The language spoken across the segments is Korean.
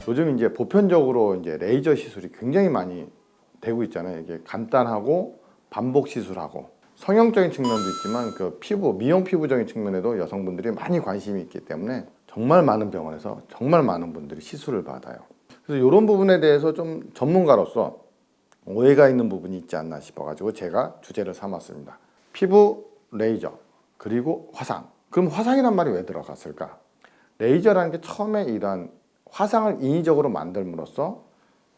요즘 이제 보편적으로 이제 레이저 시술이 굉장히 많이 되고 있잖아요. 이게 간단하고 반복 시술하고 성형적인 측면도 있지만 그 피부, 미용 피부적인 측면에도 여성분들이 많이 관심이 있기 때문에 정말 많은 병원에서 정말 많은 분들이 시술을 받아요. 그래서 이런 부분에 대해서 좀 전문가로서 오해가 있는 부분이 있지 않나 싶어가지고 제가 주제를 삼았습니다. 피부, 레이저, 그리고 화상. 그럼 화상이란 말이 왜 들어갔을까? 레이저라는 게 처음에 이러한 화상을 인위적으로 만들므로써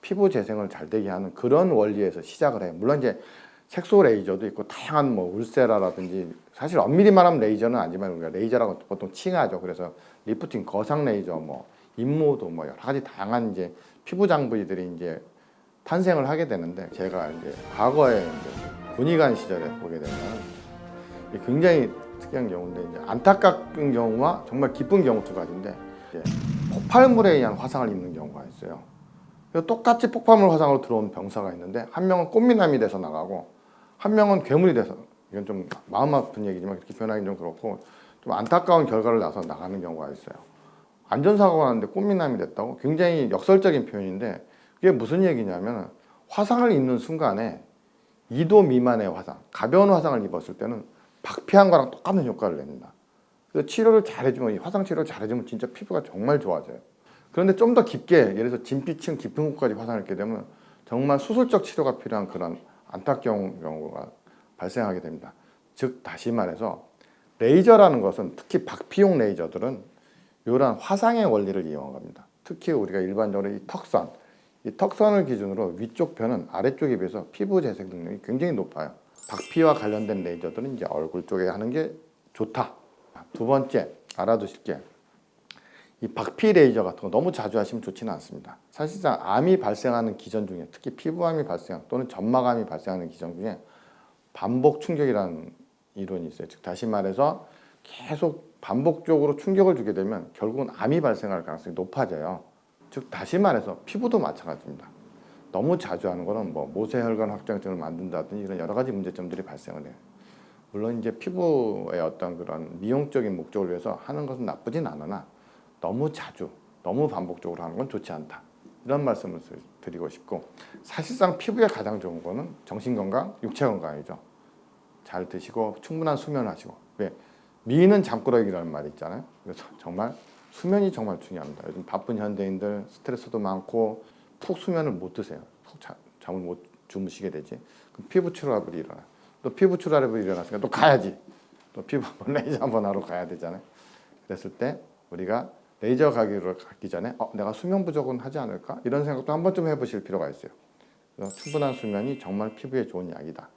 피부 재생을 잘 되게 하는 그런 원리에서 시작을 해요. 물론 이제 색소 레이저도 있고 다양한 뭐 울세라라든지 사실 엄밀히 말하면 레이저는 아니지만 우리가 레이저라고 보통 칭하죠. 그래서 리프팅, 거상 레이저, 뭐 임모도 뭐 여러 가지 다양한 이제 피부 장비들이 이제 탄생을 하게 되는데 제가 이제 과거에 이제 군의관 시절에 보게 되면 굉장히 특이한 경우인데 이제 안타까운 경우와 정말 기쁜 경우 두 가지인데 이제 폭발물에 의한 화상을 입는 경우가 있어요. 그래서 똑같이 폭발물 화상으로 들어온 병사가 있는데 한 명은 꽃미남이 돼서 나가고 한 명은 괴물이 돼서 이건 좀 마음 아픈 얘기지만 그렇게 표현하기 좀 그렇고 좀 안타까운 결과를 나서 나가는 경우가 있어요. 안전사고가 났는데 꽃미남이 됐다고? 굉장히 역설적인 표현인데 그게 무슨 얘기냐면 화상을 입는 순간에 2도 미만의 화상, 가벼운 화상을 입었을 때는 박피한 거랑 똑같은 효과를 냅니다. 그래서 치료를 잘해주면, 화상 치료를 잘해주면 진짜 피부가 정말 좋아져요. 그런데 좀 더 깊게, 예를 들어서 진피층 깊은 곳까지 화상을 입게 되면 정말 수술적 치료가 필요한 그런 안타까운 경우가 발생하게 됩니다. 즉 다시 말해서 레이저라는 것은 특히 박피용 레이저들은 이러한 화상의 원리를 이용한 겁니다. 특히 우리가 일반적으로 이 턱선을 기준으로 위쪽 편은 아래쪽에 비해서 피부 재생 능력이 굉장히 높아요. 박피와 관련된 레이저들은 이제 얼굴 쪽에 하는 게 좋다. 두 번째 알아두실 게 이 박피 레이저 같은 거 너무 자주 하시면 좋지는 않습니다. 사실상 암이 발생하는 기전 중에 특히 피부암이 발생 또는 점막암이 발생하는 기전 중에 반복 충격이라는 이론이 있어요. 즉 다시 말해서 계속 반복적으로 충격을 주게 되면 결국은 암이 발생할 가능성이 높아져요. 즉 다시 말해서 피부도 마찬가지입니다. 너무 자주 하는 거는 뭐 모세혈관 확장증을 만든다든지 이런 여러 가지 문제점들이 발생을 해요. 물론 이제 피부의 어떤 그런 미용적인 목적을 위해서 하는 것은 나쁘진 않으나 너무 자주, 너무 반복적으로 하는 건 좋지 않다. 이런 말씀을 드리고 싶고 사실상 피부에 가장 좋은 거는 정신건강, 육체건강이죠. 잘 드시고 충분한 수면을 하시고 왜? 미는 잠꾸러기라는 말이 있잖아요. 그래서 정말 수면이 정말 중요합니다. 요즘 바쁜 현대인들 스트레스도 많고 푹 수면을 못 드세요. 푹 잠을 못 주무시게 되지. 그럼 피부 출혈이 일어나. 또 피부 출혈이 일어났으니까 또 가야지. 또 피부 한번 레이저 한번 하러 가야 되잖아요. 그랬을 때 우리가 레이저 가기로 가기 전에 내가 수면 부족은 하지 않을까? 이런 생각도 한 번쯤 해보실 필요가 있어요. 그래서 충분한 수면이 정말 피부에 좋은 약이다.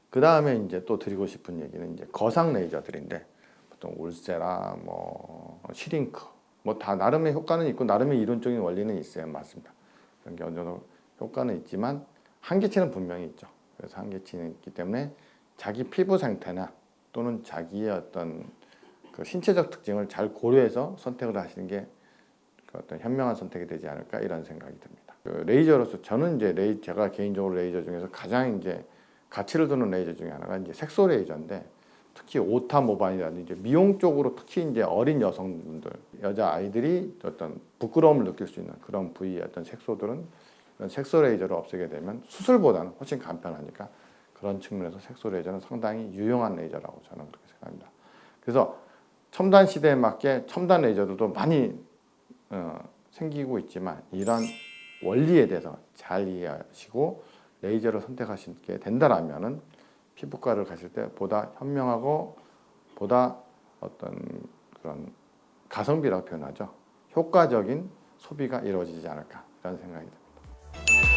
그 다음에 이제 또 드리고 싶은 얘기는 이제 거상 레이저들인데 보통 울세라, 뭐 시링크, 뭐 다 나름의 효과는 있고 나름의 이론적인 원리는 있어요, 맞습니다. 그런 게 어느 정도 효과는 있지만 한계치는 분명히 있죠. 그래서 한계치는 있기 때문에 자기 피부 상태나 또는 자기의 어떤 그 신체적 특징을 잘 고려해서 선택을 하시는 게 어떤 현명한 선택이 되지 않을까 이런 생각이 듭니다. 그 레이저로서 저는 이제 제가 개인적으로 레이저 중에서 가장 이제 가치를 두는 레이저 중에 하나가 이제 색소 레이저인데 특히 오타 모반이라든지 미용 쪽으로 특히 이제 어린 여성분들, 여자 아이들이 어떤 부끄러움을 느낄 수 있는 그런 부위의 어떤 색소들은 색소 레이저를 없애게 되면 수술보다는 훨씬 간편하니까 그런 측면에서 색소 레이저는 상당히 유용한 레이저라고 저는 그렇게 생각합니다. 그래서 첨단 시대에 맞게 첨단 레이저들도 많이 생기고 있지만 이런 원리에 대해서 잘 이해하시고 레이저를 선택하시게 된다라면은 피부과를 가실 때 보다 현명하고 보다 어떤 그런 가성비라고 표현하죠. 효과적인 소비가 이루어지지 않을까 이런 생각이 듭니다.